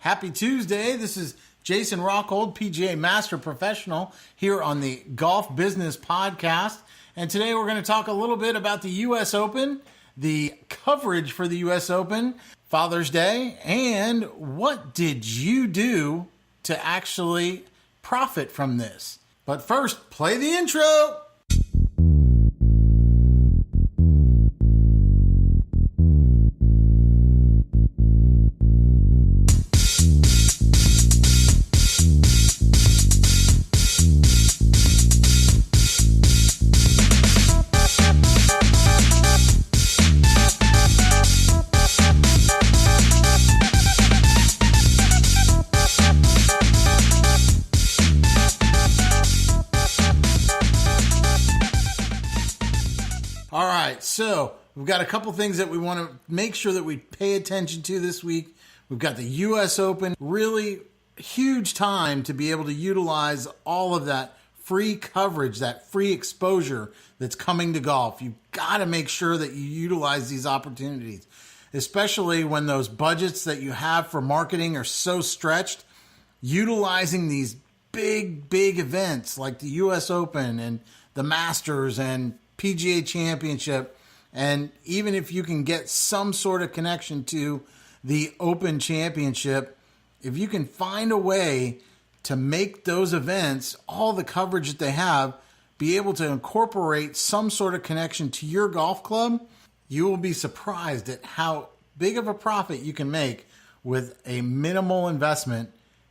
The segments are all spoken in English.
Happy Tuesday. This is Jason Rockhold, PGA Master Professional, here on the Golf Business Podcast. And today we're going to talk a little bit about the U.S. Open, the coverage for the U.S. Open, Father's Day, and what did you do to actually profit from this. But first, play the intro. All right, so we've got a couple things that we want to make sure that we pay attention to this week. We've got the U.S. Open, really huge time to be able to utilize all of that free coverage, that free exposure that's coming to golf. You've got to make sure that you utilize these opportunities, especially when those budgets that you have for marketing are so stretched. Utilizing these big events like the U.S. Open and the Masters and PGA Championship, and even if you can get some sort of connection to the Open Championship, if you can find a way to make those events, all the coverage that they have, be able to incorporate some sort of connection to your golf club, you will be surprised at how big of a profit you can make with a minimal investment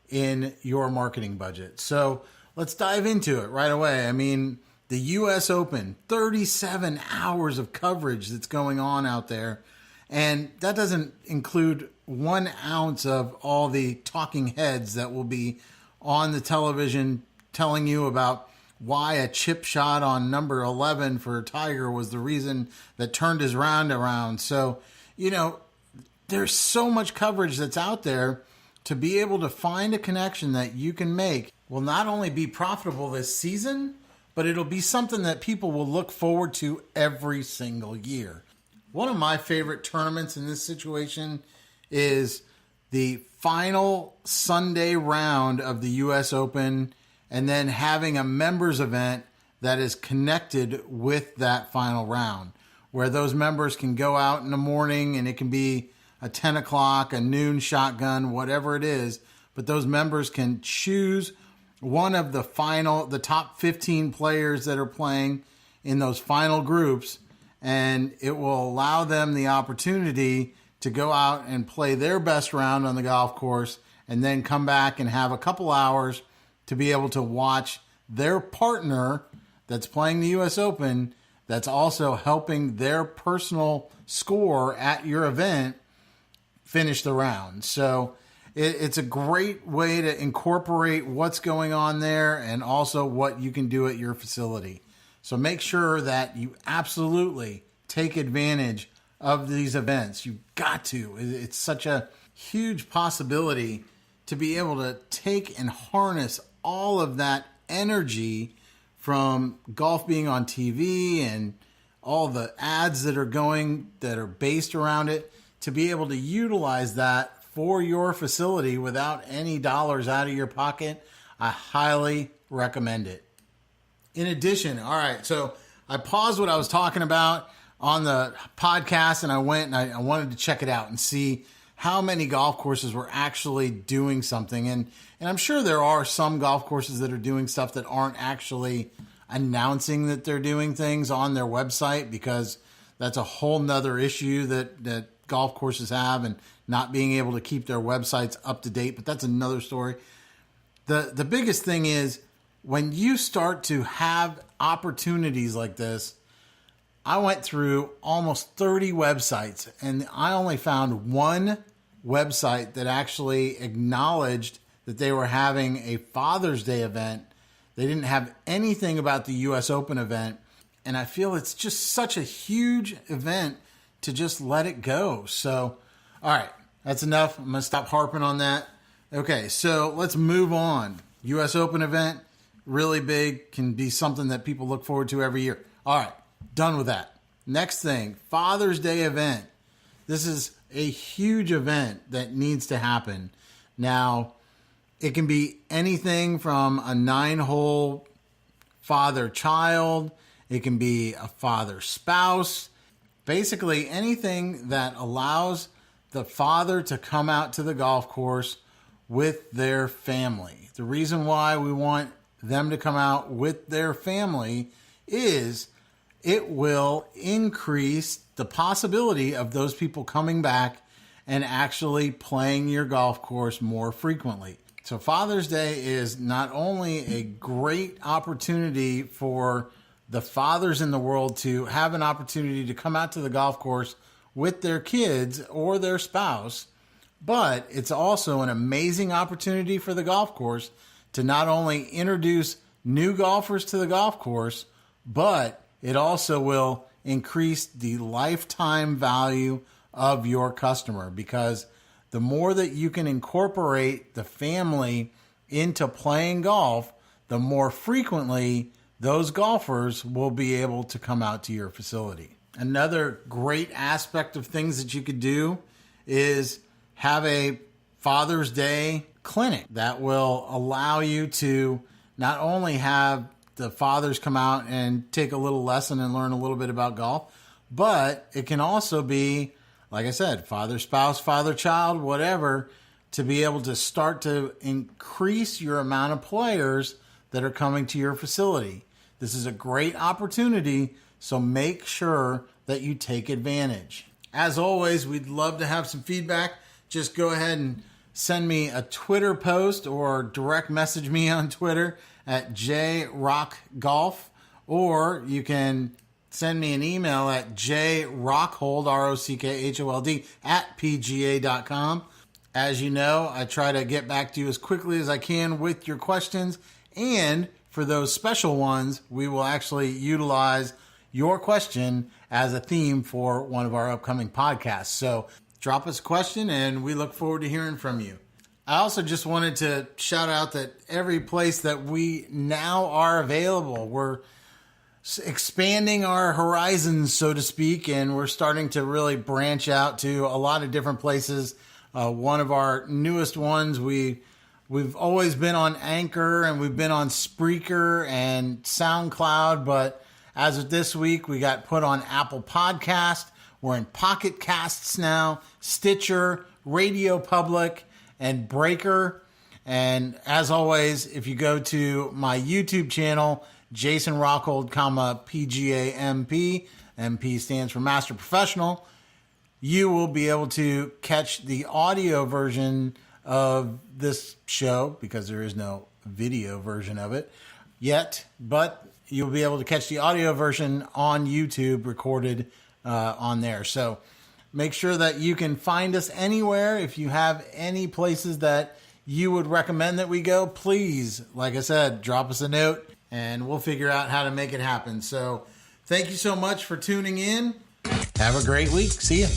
in your marketing budget. So let's dive into it right away. I mean, the U.S. Open, 37 hours of coverage that's going on out there. And that doesn't include 1 ounce of all the talking heads that will be on the television telling you about why a chip shot on number 11 for Tiger was the reason that turned his round around. So, there's so much coverage that's out there. To be able to find a connection that you can make will not only be profitable this season, but it'll be something that people will look forward to every single year. One of my favorite tournaments in this situation is the final Sunday round of the U.S. Open, and then having a members event that is connected with that final round, where those members can go out in the morning, and it can be a 10 o'clock, a noon shotgun, whatever it is, but those members can choose one of the top 15 players that are playing in those final groups, and it will allow them the opportunity to go out and play their best round on the golf course and then come back and have a couple hours to be able to watch their partner that's playing the U.S. Open that's also helping their personal score at your event finish the round. So it's a great way to incorporate what's going on there and also what you can do at your facility. So make sure that you absolutely take advantage of these events. You've got to. It's such a huge possibility to be able to take and harness all of that energy from golf being on TV and all the ads that are going that are based around it, to be able to utilize that for your facility without any dollars out of your pocket. I highly recommend it. In addition, all right, so I paused what I was talking about on the podcast, and I went and I wanted to check it out and see how many golf courses were actually doing something. And I'm sure there are some golf courses that are doing stuff that aren't actually announcing that they're doing things on their website, because that's a whole nother issue that golf courses have, and not being able to keep their websites up to date, but that's another story. The biggest thing is when you start to have opportunities like this. I went through almost 30 websites, and I only found one website that actually acknowledged that they were having a Father's Day event. They didn't have anything about the U.S. Open event, and I feel it's just such a huge event to just let it go. So, all right, that's enough. I'm going to stop harping on that. Okay, so let's move on. U.S. Open event, really big, can be something that people look forward to every year. All right, done with that. Next thing, Father's Day event. This is a huge event that needs to happen. Now, it can be anything from a 9-hole father-child. It can be a father-spouse. Basically, anything that allows the father to come out to the golf course with their family. The reason why we want them to come out with their family is it will increase the possibility of those people coming back and actually playing your golf course more frequently. So Father's Day is not only a great opportunity for the fathers in the world to have an opportunity to come out to the golf course with their kids or their spouse, but it's also an amazing opportunity for the golf course to not only introduce new golfers to the golf course, but it also will increase the lifetime value of your customer, because the more that you can incorporate the family into playing golf, the more frequently those golfers will be able to come out to your facility. Another great aspect of things that you could do is have a Father's Day clinic that will allow you to not only have the fathers come out and take a little lesson and learn a little bit about golf, but it can also be, like I said, father, spouse, father, child, whatever, to be able to start to increase your amount of players that are coming to your facility. This is a great opportunity, so make sure that you take advantage. As always, we'd love to have some feedback. Just go ahead and send me a Twitter post or direct message me on Twitter at jrockgolf, or you can send me an email at jrockhold, ROCKHOLD, at pga.com. As you know, I try to get back to you as quickly as I can with your questions, and for those special ones, we will actually utilize your question as a theme for one of our upcoming podcasts. So drop us a question, and we look forward to hearing from you. I also just wanted to shout out that every place that we now are available, we're expanding our horizons, so to speak, and we're starting to really branch out to a lot of different places. One of our newest ones, we've always been on Anchor, and we've been on Spreaker and SoundCloud, but as of this week, we got put on Apple Podcast. We're in Pocket Casts now, Stitcher, Radio Public, and Breaker. And as always, if you go to my YouTube channel, Jason Rockhold, PGA MP, MP stands for Master Professional, you will be able to catch the audio version of this show, because there is no video version of it yet, but you'll be able to catch the audio version on YouTube recorded on there. So make sure that you can find us anywhere. If you have any places that you would recommend that we go, please, like I said, drop us a note and we'll figure out how to make it happen. So thank you so much for tuning in. Have a great week. See ya.